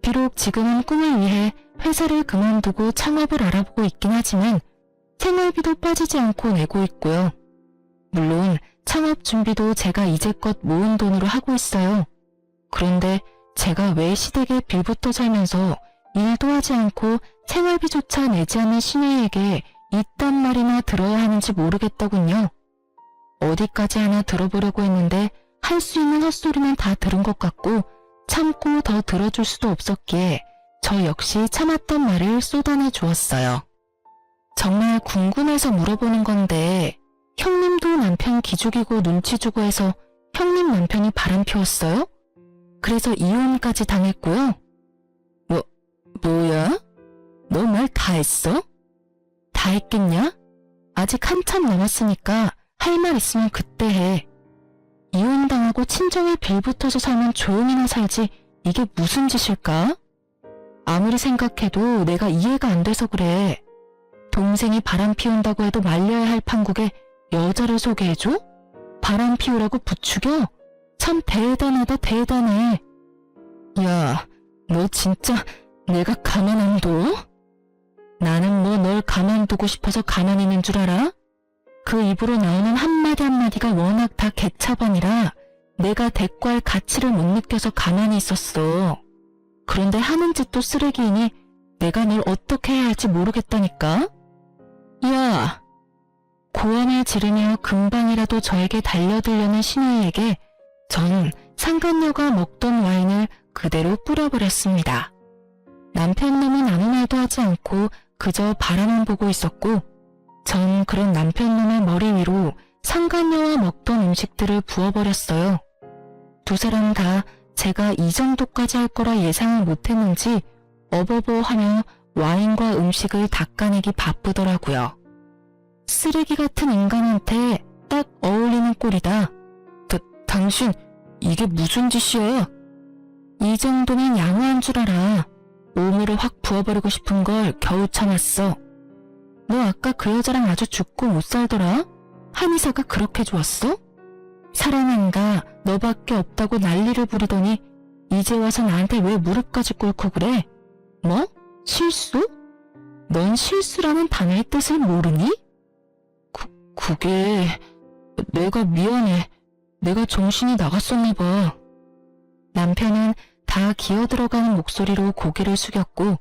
비록 지금은 꿈을 위해 회사를 그만두고 창업을 알아보고 있긴 하지만 생활비도 빠지지 않고 내고 있고요. 물론 창업 준비도 제가 이제껏 모은 돈으로 하고 있어요. 그런데 제가 왜 시댁에 빌붙어 살면서 일도 하지 않고 생활비조차 내지 않는 신우이에게 이딴 말이나 들어야 하는지 모르겠더군요. 어디까지 하나 들어보려고 했는데 할 수 있는 헛소리는 다 들은 것 같고 참고 더 들어줄 수도 없었기에 저 역시 참았던 말을 쏟아내 주었어요. 정말 궁금해서 물어보는 건데 형님도 남편 기죽이고 눈치 주고 해서 형님 남편이 바람 피웠어요? 그래서 이혼까지 당했고요. 뭐야? 너 말 다 했어? 다 했겠냐? 아직 한참 남았으니까 할 말 있으면 그때 해. 이혼당하고 친정에 빌붙어서 살면 조용히나 살지 이게 무슨 짓일까? 아무리 생각해도 내가 이해가 안 돼서 그래. 동생이 바람 피운다고 해도 말려야 할 판국에 여자를 소개해줘? 바람 피우라고 부추겨? 참 대단하다 대단해. 야, 너 진짜 내가 가만 안 둬? 나는 뭐 널 가만두고 싶어서 가만히 있는 줄 알아? 그 입으로 나오는 한마디 한마디가 워낙 다 개차반이라 내가 대꾸할 가치를 못 느껴서 가만히 있었어. 그런데 하는 짓도 쓰레기이니 내가 널 어떻게 해야 할지 모르겠다니까? 야! 고함을 지르며 금방이라도 저에게 달려들려는 신우이에게 전 상간녀가 먹던 와인을 그대로 뿌려버렸습니다. 남편놈은 아무 말도 하지 않고 그저 바라만 보고 있었고 전 그런 남편놈의 머리 위로 상간녀와 먹던 음식들을 부어버렸어요. 두 사람 다 제가 이 정도까지 할 거라 예상을 못했는지 어버버하며 와인과 음식을 닦아내기 바쁘더라고요. 쓰레기 같은 인간한테 딱 어울리는 꼴이다. 당신 이게 무슨 짓이야? 이 정도면 양호한 줄 알아. 오물을 확 부어버리고 싶은 걸 겨우 참았어. 너 아까 그 여자랑 아주 죽고 못 살더라? 한의사가 그렇게 좋았어? 사랑한다, 너밖에 없다고 난리를 부리더니 이제 와서 나한테 왜 무릎까지 꿇고 그래? 뭐? 실수? 넌 실수라는 단어의 뜻을 모르니? 그게... 내가 미안해. 내가 정신이 나갔었나 봐. 남편은 다 기어들어가는 목소리로 고개를 숙였고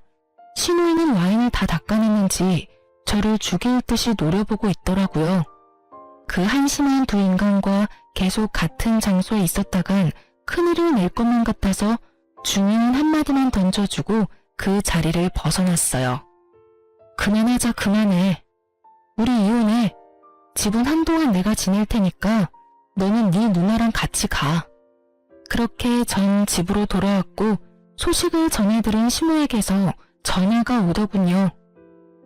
신우이는 와인을 다 닦아냈는지 저를 죽일 듯이 노려보고 있더라고요. 그 한심한 두 인간과 계속 같은 장소에 있었다간 큰일을 낼 것만 같아서 중요한 한마디만 던져주고 그 자리를 벗어났어요. 그만하자 그만해. 우리 이혼해. 집은 한동안 내가 지낼 테니까 너는 네 누나랑 같이 가. 그렇게 전 집으로 돌아왔고 소식을 전해 들은 시모에게서 전화가 오더군요.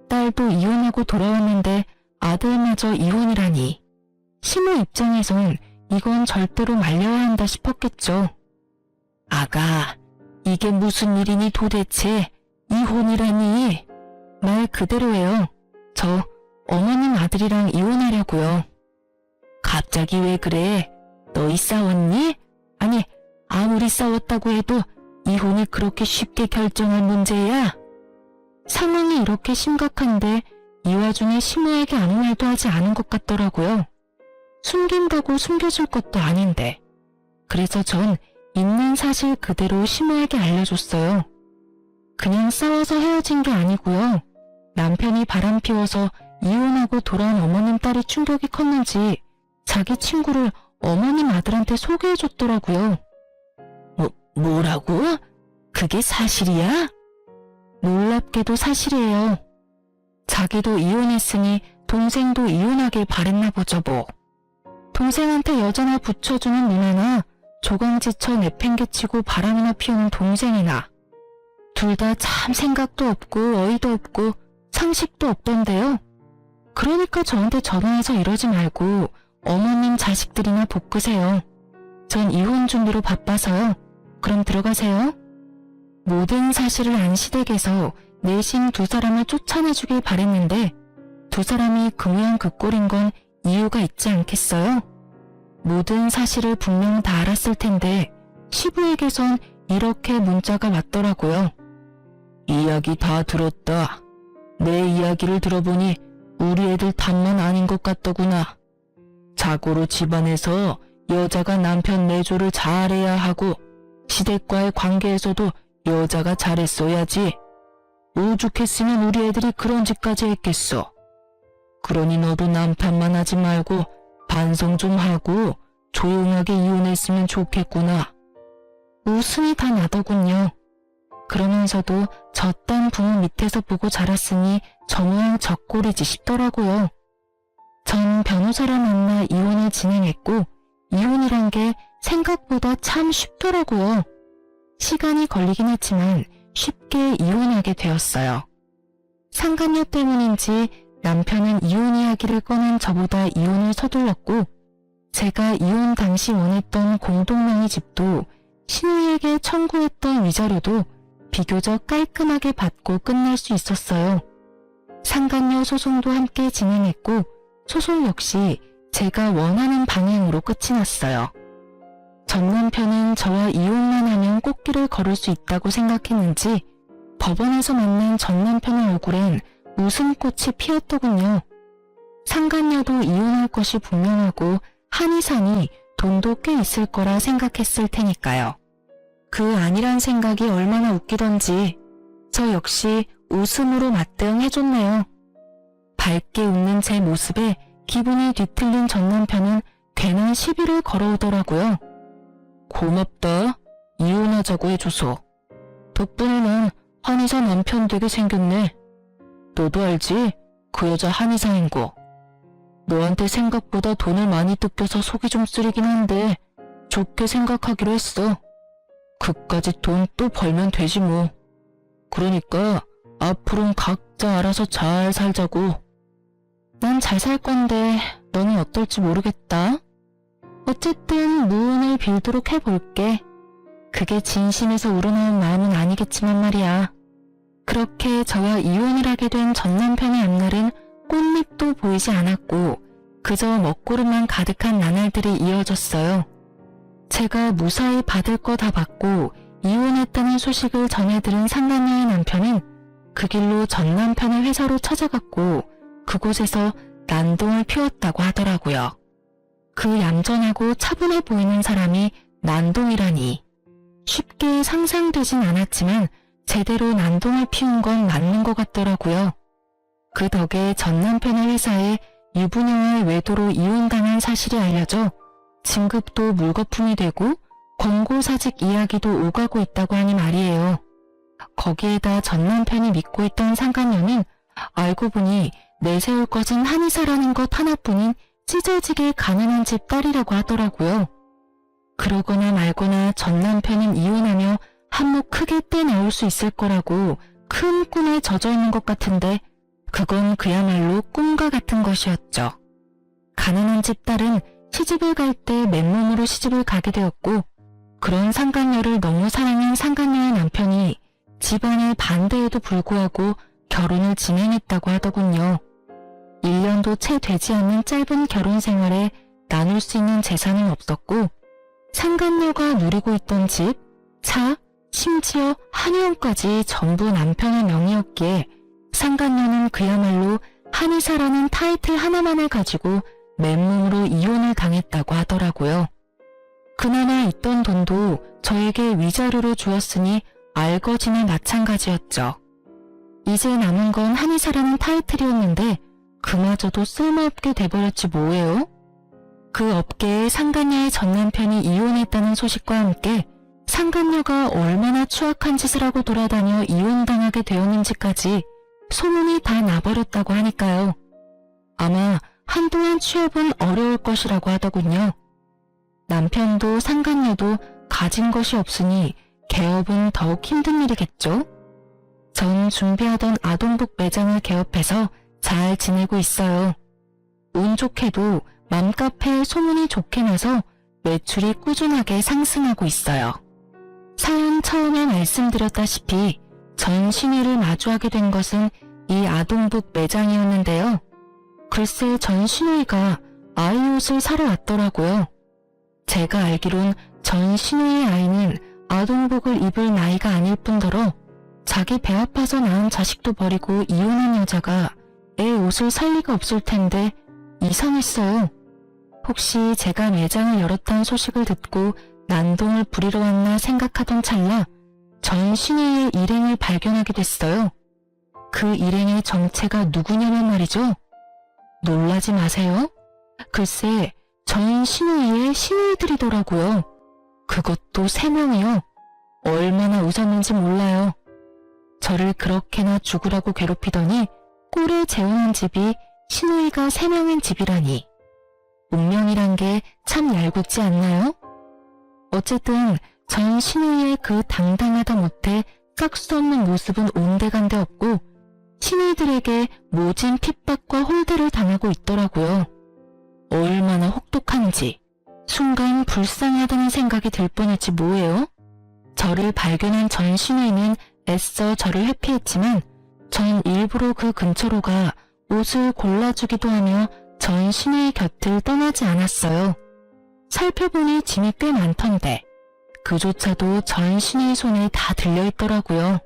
딸도 이혼하고 돌아왔는데 아들마저 이혼이라니. 시모 입장에선 이건 절대로 말려야 한다 싶었겠죠. 아가, 이게 무슨 일이니 도대체. 이혼이라니. 말 그대로예요. 저 어머님 아들이랑 이혼하려고요. 갑자기 왜 그래? 너희 싸웠니? 아니, 아무리 싸웠다고 해도 이혼이 그렇게 쉽게 결정할 문제야? 상황이 이렇게 심각한데 이 와중에 시모에게 아무 말도 하지 않은 것 같더라고요. 숨긴다고 숨겨줄 것도 아닌데. 그래서 전 있는 사실 그대로 시모에게 알려줬어요. 그냥 싸워서 헤어진 게 아니고요. 남편이 바람 피워서 이혼하고 돌아온 어머님 딸이 충격이 컸는지 자기 친구를 어머님 아들한테 소개해줬더라고요. 뭐라고? 그게 사실이야? 놀랍게도 사실이에요. 자기도 이혼했으니 동생도 이혼하길 바랬나 보죠 뭐. 동생한테 여자나 붙여주는 누나나 조강지쳐 내팽개치고 바람이나 피우는 동생이나 둘 다 참 생각도 없고 어이도 없고 상식도 없던데요. 그러니까 저한테 전화해서 이러지 말고 어머님 자식들이나 볶으세요. 전 이혼 준비로 바빠서요. 그럼 들어가세요. 모든 사실을 안 시댁에서 내심 두 사람을 쫓아내주길 바랬는데 두 사람이 그 모양 그 꼴인 건 이유가 있지 않겠어요? 모든 사실을 분명 다 알았을 텐데 시부에게선 이렇게 문자가 왔더라고요. 이야기 다 들었다. 내 이야기를 들어보니 우리 애들 탓만 아닌 것 같더구나. 자고로 집안에서 여자가 남편 내조를 잘해야 하고 시댁과의 관계에서도 여자가 잘했어야지. 오죽했으면 우리 애들이 그런 짓까지 했겠어. 그러니 너도 남탓만 하지 말고 반성 좀 하고 조용하게 이혼했으면 좋겠구나. 웃음이 다 나더군요. 그러면서도 저딴 부모 밑에서 보고 자랐으니 정말 적골이지 싶더라고요. 전 변호사를 만나 이혼을 진행했고 이혼이란 게 생각보다 참 쉽더라고요. 시간이 걸리긴 했지만 쉽게 이혼하게 되었어요. 상간녀 때문인지 남편은 이혼 이야기를 꺼낸 저보다 이혼을 서둘렀고 제가 이혼 당시 원했던 공동명의 집도 신우이에게 청구했던 위자료도 비교적 깔끔하게 받고 끝날 수 있었어요. 상간녀 소송도 함께 진행했고 소송 역시 제가 원하는 방향으로 끝이 났어요. 전 남편은 저와 이혼만 하면 꽃길을 걸을 수 있다고 생각했는지 법원에서 만난 전 남편의 얼굴엔 웃음꽃이 피었더군요. 상간녀도 이혼할 것이 분명하고 한의사니 돈도 꽤 있을 거라 생각했을 테니까요. 그 아니란 생각이 얼마나 웃기던지 저 역시 웃음으로 맞대응해줬네요. 밝게 웃는 제 모습에 기분이 뒤틀린 전 남편은 괜한 시비를 걸어오더라고요. 고맙다. 이혼하자고 해줘서. 덕분에 난 한의사 남편 되게 생겼네. 너도 알지? 그 여자 한의사인 거. 너한테 생각보다 돈을 많이 뜯겨서 속이 좀 쓰리긴 한데 좋게 생각하기로 했어. 그까짓 돈 또 벌면 되지 뭐. 그러니까 앞으로는 각자 알아서 잘 살자고. 난 잘 살 건데 너는 어떨지 모르겠다. 어쨌든 무운을 빌도록 해볼게. 그게 진심에서 우러나온 마음은 아니겠지만 말이야. 그렇게 저와 이혼을 하게 된 전 남편의 앞날은 꽃잎도 보이지 않았고 그저 먹구름만 가득한 나날들이 이어졌어요. 제가 무사히 받을 거 다 받고 이혼했다는 소식을 전해들은 상간녀의 남편은 그 길로 전 남편의 회사로 찾아갔고 그곳에서 난동을 피웠다고 하더라고요. 그 얌전하고 차분해 보이는 사람이 난동이라니. 쉽게 상상되진 않았지만 제대로 난동을 피운 건 맞는 것 같더라고요. 그 덕에 전 남편의 회사에 유부녀의 외도로 이혼당한 사실이 알려져 진급도 물거품이 되고 권고사직 이야기도 오가고 있다고 하니 말이에요. 거기에다 전 남편이 믿고 있던 상간녀는 알고 보니 내세울 것은 한의사라는 것 하나뿐인 찢어지게 가난한 집 딸이라고 하더라고요. 그러거나 말거나 전 남편은 이혼하며 한몫 크게 떼나올 수 있을 거라고 큰 꿈에 젖어 있는 것 같은데 그건 그야말로 꿈과 같은 것이었죠. 가난한 집 딸은 시집을 갈 때 맨몸으로 시집을 가게 되었고 그런 상간녀를 너무 사랑한 상간녀의 남편이 집안의 반대에도 불구하고 결혼을 진행했다고 하더군요. 1년도 채 되지 않는 짧은 결혼 생활에 나눌 수 있는 재산은 없었고 상간녀가 누리고 있던 집, 차, 심지어 한의원까지 전부 남편의 명의였기에 상간녀는 그야말로 한의사라는 타이틀 하나만을 가지고 맨몸으로 이혼을 당했다고 하더라고요. 그나마 있던 돈도 저에게 위자료로 주었으니 알거지나 마찬가지였죠. 이제 남은 건 한의사라는 타이틀이었는데 그마저도 쓸모없게 돼버렸지 뭐예요? 그 업계에 상간녀의 전 남편이 이혼했다는 소식과 함께 상간녀가 얼마나 추악한 짓을 하고 돌아다녀 이혼당하게 되었는지까지 소문이 다 나버렸다고 하니까요. 아마 한동안 취업은 어려울 것이라고 하더군요. 남편도 상간녀도 가진 것이 없으니 개업은 더욱 힘든 일이겠죠? 전 준비하던 아동복 매장을 개업해서 잘 지내고 있어요. 운 좋게도 맘카페에 소문이 좋게 나서 매출이 꾸준하게 상승하고 있어요. 사연 처음에 말씀드렸다시피 전 신우이를 마주하게 된 것은 이 아동복 매장이었는데요. 글쎄 전 신우이가 아이 옷을 사러 왔더라고요. 제가 알기론 전 신우이의 아이는 아동복을 입을 나이가 아닐 뿐더러 자기 배 아파서 낳은 자식도 버리고 이혼한 여자가 애 옷을 살 리가 없을 텐데 이상했어요. 혹시 제가 매장을 열었다는 소식을 듣고 난동을 부리러 왔나 생각하던 찰나 전 신우이의 일행을 발견하게 됐어요. 그 일행의 정체가 누구냐면 말이죠. 놀라지 마세요. 글쎄 전 신우이의 신우이들이더라고요. 그것도 3명이요. 얼마나 웃었는지 몰라요. 저를 그렇게나 죽으라고 괴롭히더니 꼴을 재우는 집이 신우이가 3명인 집이라니. 운명이란 게 참 얄궂지 않나요? 어쨌든 전 신우이의 그 당당하다 못해 깎 수 없는 모습은 온데간데 없고 신우이들에게 모진 핍박과 홀대를 당하고 있더라고요. 얼마나 혹독한지 순간 불쌍하다는 생각이 들 뻔했지 뭐예요? 저를 발견한 전 신우이는 애써 저를 회피했지만 전 일부러 그 근처로 가 옷을 골라주기도 하며 전 신우이 곁을 떠나지 않았어요. 살펴보니 짐이 꽤 많던데 그조차도 전 신우이 손에 다 들려있더라고요.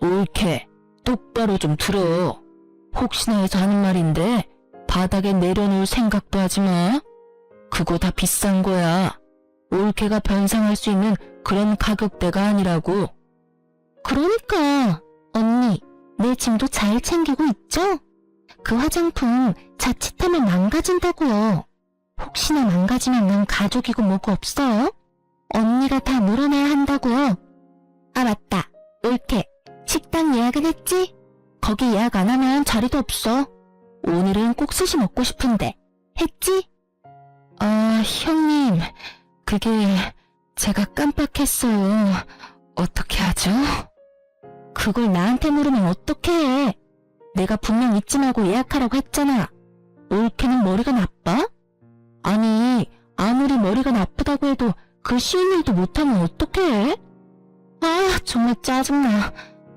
옳게 똑바로 좀 들어. 혹시나 해서 하는 말인데 바닥에 내려놓을 생각도 하지 마. 그거 다 비싼 거야. 올케가 변상할 수 있는 그런 가격대가 아니라고. 그러니까 언니, 내 짐도 잘 챙기고 있죠? 그 화장품 자칫하면 망가진다고요. 혹시나 망가지면 난 가족이고 뭐고 없어요? 언니가 다 물어내야 한다고요. 아 맞다, 올케 식당 예약은 했지? 거기 예약 안 하면 자리도 없어. 오늘은 꼭 스시 먹고 싶은데 했지? 아 형님, 그게 제가 깜빡했어요. 어떻게 하죠? 그걸 나한테 물으면 어떡해. 내가 분명 잊지 말고 예약하라고 했잖아. 올케는 머리가 나빠? 아니 아무리 머리가 나쁘다고 해도 그 쉬운 일도 못하면 어떡해? 아 정말 짜증나.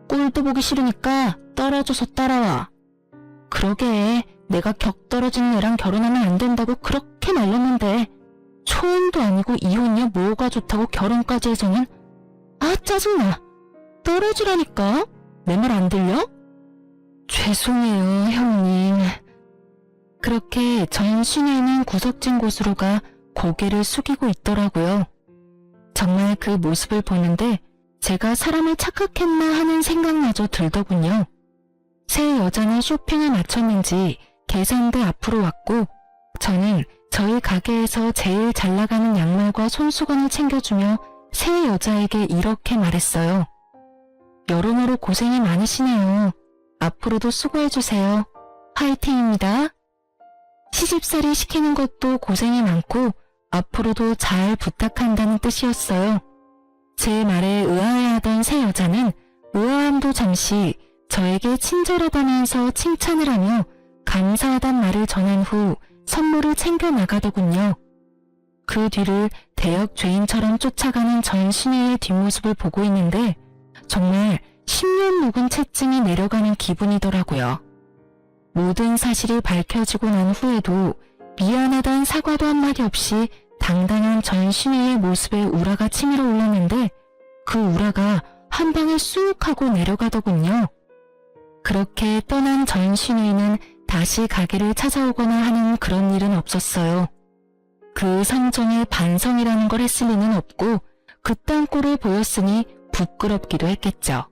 꼴도 보기 싫으니까 떨어져서 따라와. 그러게 내가 격 떨어진 애랑 결혼하면 안 된다고 그렇게 말렸는데 초혼도 아니고 이혼이야 뭐가 좋다고 결혼까지 해서는. 아 짜증나. 떨어지라니까. 내 말 안 들려? 죄송해요 형님. 그렇게 전 신우이는 구석진 곳으로 가 고개를 숙이고 있더라고요. 정말 그 모습을 보는데 제가 사람을 착각했나 하는 생각마저 들더군요. 새 여자는 쇼핑을 마쳤는지 계산대 앞으로 왔고 저는 저희 가게에서 제일 잘 나가는 양말과 손수건을 챙겨주며 새 여자에게 이렇게 말했어요. 여러모로 고생이 많으시네요. 앞으로도 수고해주세요. 화이팅입니다. 시집살이 시키는 것도 고생이 많고 앞으로도 잘 부탁한다는 뜻이었어요. 제 말에 의아해하던 새 여자는 의아함도 잠시 저에게 친절하다면서 칭찬을 하며 감사하단 말을 전한 후 선물을 챙겨 나가더군요. 그 뒤를 대역 죄인처럼 쫓아가는 전 신우이의 뒷모습을 보고 있는데 정말 10년 묵은 채증이 내려가는 기분이더라고요. 모든 사실이 밝혀지고 난 후에도 미안하단 사과도 한마디 없이 당당한 전 신우이의 모습에 우라가 치밀어 올랐는데 그 우라가 한 방에 쑥 하고 내려가더군요. 그렇게 떠난 전 신우이는 다시 가게를 찾아오거나 하는 그런 일은 없었어요. 그 성정에 반성이라는 걸 했을 리는 없고 그딴 꼴을 보였으니 부끄럽기도 했겠죠.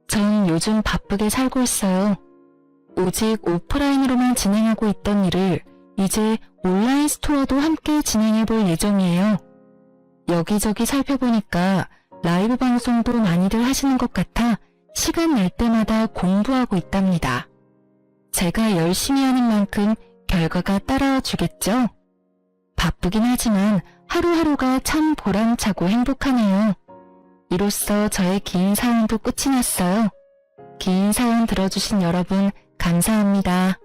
전 요즘 바쁘게 살고 있어요. 오직 오프라인으로만 진행하고 있던 일을 이제 온라인 스토어도 함께 진행해볼 예정이에요. 여기저기 살펴보니까 라이브 방송도 많이들 하시는 것 같아 시간 날 때마다 공부하고 있답니다. 제가 열심히 하는 만큼 결과가 따라와 주겠죠? 바쁘긴 하지만 하루하루가 참 보람차고 행복하네요. 이로써 저의 긴 사연도 끝이 났어요. 긴 사연 들어주신 여러분 감사합니다.